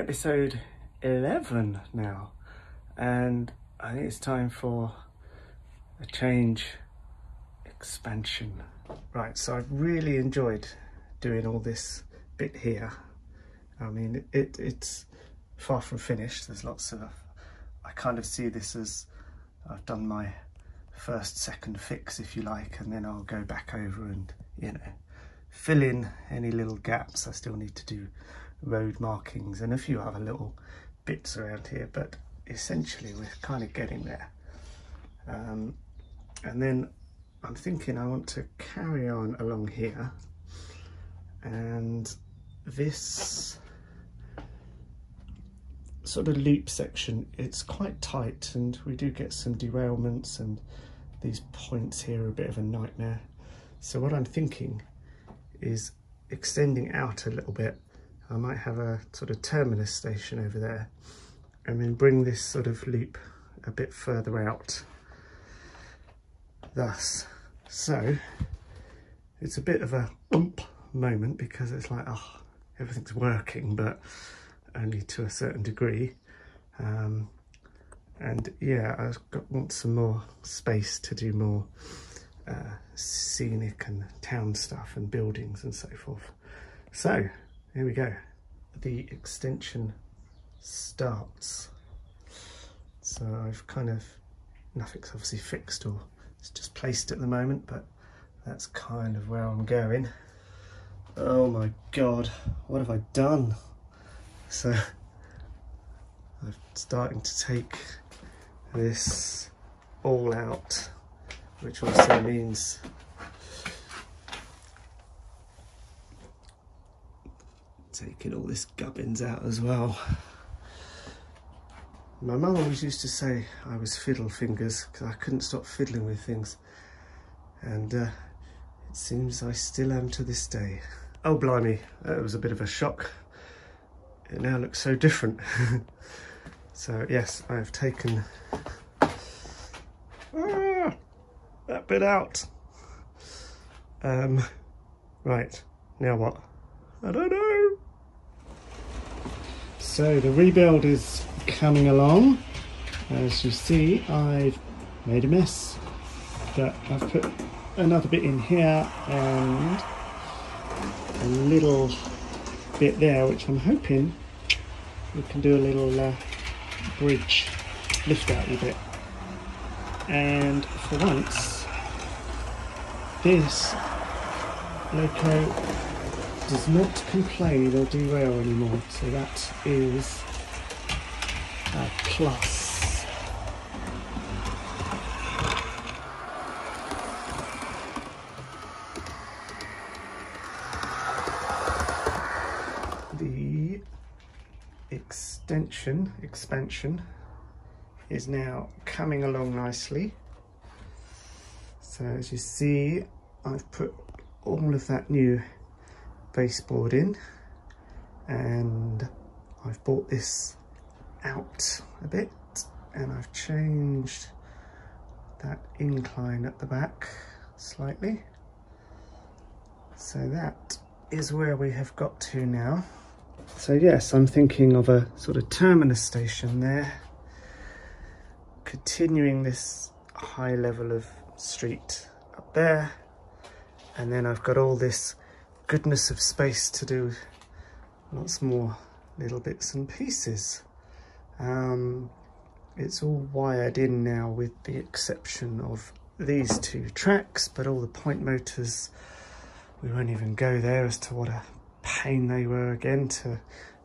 episode 11 now, and I think it's time for a change, expansion. Right, so I've really enjoyed doing all this bit here. I mean, it's far from finished. There's lots of, I kind of see this as I've done my first, second fix, if you like, and then I'll go back over and, you know, fill in any little gaps. I still need to do road markings and a few other little bits around here, but essentially we're kind of getting there. And then I'm thinking I want to carry on along here, and this sort of loop section, it's quite tight and we do get some derailments, and these points here are a bit of a nightmare. So what I'm thinking is extending out a little bit. I might have a sort of terminus station over there and then bring this sort of loop a bit further out, thus. So it's a bit of a bump moment because it's like, oh, everything's working, but only to a certain degree. And yeah, I want some more space to do more scenic and town stuff and buildings and so forth. So here we go. The extension starts. So I've kind of, nothing's obviously fixed or it's just placed at the moment, but that's kind of where I'm going. Oh my God, what have I done? So I'm starting to take this all out, which also means taking all this gubbins out as well. My mum always used to say I was fiddle fingers because I couldn't stop fiddling with things, and it seems I still am to this day. Oh blimey, that was a bit of a shock. It now looks so different. So yes, I have taken that bit out. Right, now what? I don't know. So the rebuild is coming along. As you see, I've made a mess, but I've put another bit in here and a little bit there, which I'm hoping we can do a little bridge lift out with it. And for once, this loco does not complain or derail anymore, so that is a plus. The expansion is now coming along nicely. So as you see, I've put all of that new baseboard in, and I've brought this out a bit, and I've changed that incline at the back slightly. So that is where we have got to now. So yes, I'm thinking of a sort of terminus station there, continuing this high level of street up there, and then I've got all this goodness of space to do lots more little bits and pieces. It's all wired in now with the exception of these two tracks, but all the point motors, we won't even go there as to what a pain they were again to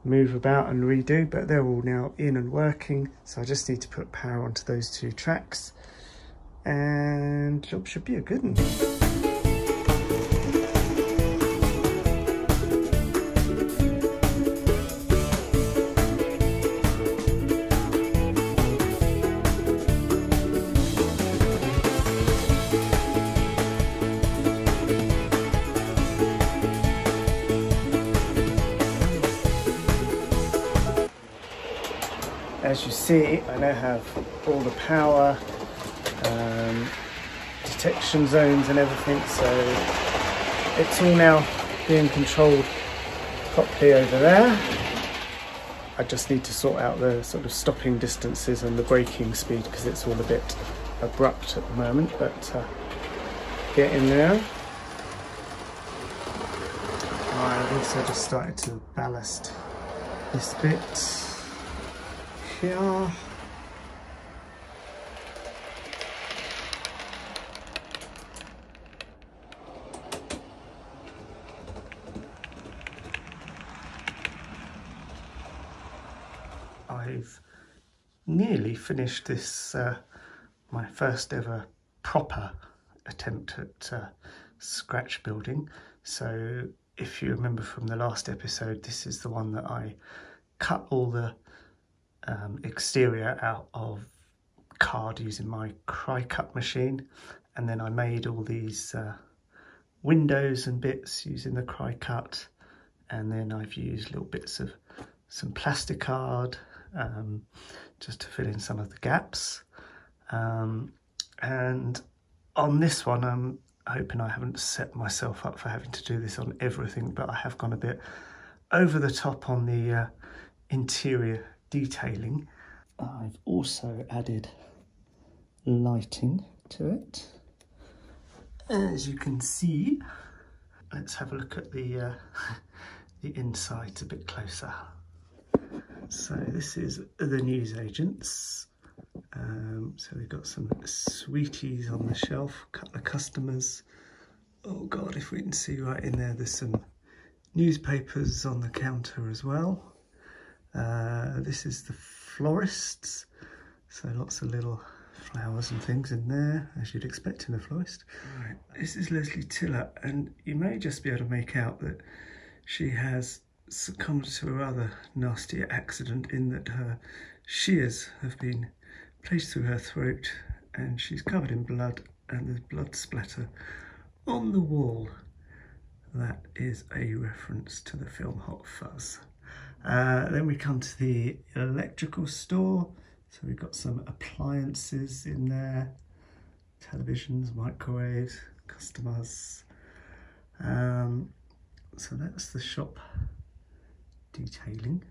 move about and redo, but they're all now in and working. So I just need to put power onto those two tracks and job should be a good one. As you see, I now have all the power, detection zones and everything, so it's all now being controlled properly over there. I just need to sort out the sort of stopping distances and the braking speed because it's all a bit abrupt at the moment, but get in there. I've also just started to ballast this bit here. I've nearly finished this, my first ever proper attempt at scratch building. So if you remember from the last episode, this is the one that I cut all the exterior out of card using my Cricut machine, and then I made all these windows and bits using the Cricut, and then I've used little bits of some plastic card just to fill in some of the gaps, and on this one I'm hoping I haven't set myself up for having to do this on everything, but I have gone a bit over the top on the interior detailing. I've also added lighting to it, as you can see. Let's have a look at the insides a bit closer. So this is the newsagents. So we've got some sweeties on the shelf, a couple of customers. Oh God, if we can see right in there, there's some newspapers on the counter as well. This is the florists, so lots of little flowers and things in there, as you'd expect in a florist. Right, this is Leslie Tiller, and you may just be able to make out that she has succumbed to a rather nasty accident in that her shears have been placed through her throat and she's covered in blood, and there's blood splatter on the wall. That is a reference to the film Hot Fuzz. Then we come to the electrical store. So we've got some appliances in there, televisions, microwaves, customers. So that's the shop detailing.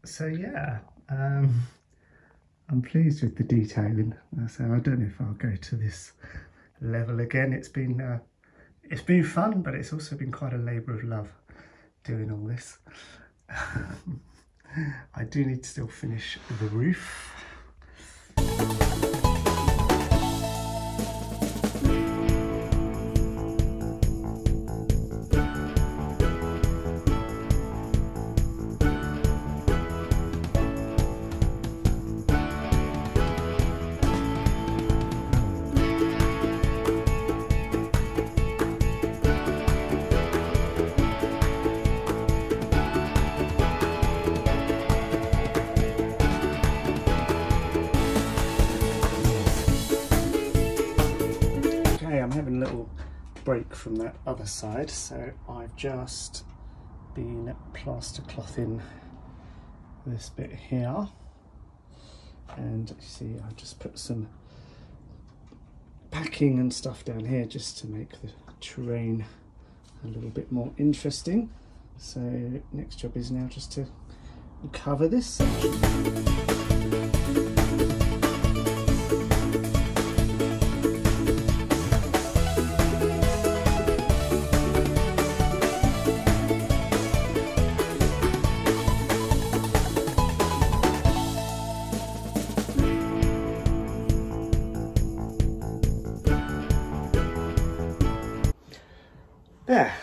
So yeah, I'm pleased with the detailing. So I don't know if I'll go to this level again. It's been fun, but it's also been quite a labour of love doing all this. I do need to still finish the roof. I'm having a little break from that other side, so I've just been plaster clothing this bit here, and you see I've just put some packing and stuff down here just to make the terrain a little bit more interesting. So next job is now just to cover this section. Yeah,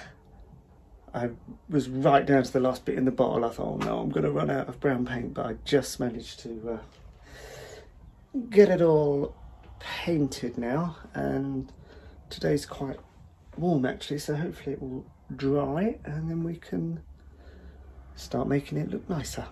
I was right down to the last bit in the bottle. I thought, oh no, I'm going to run out of brown paint, but I just managed to get it all painted now, and today's quite warm actually, so hopefully it will dry and then we can start making it look nicer.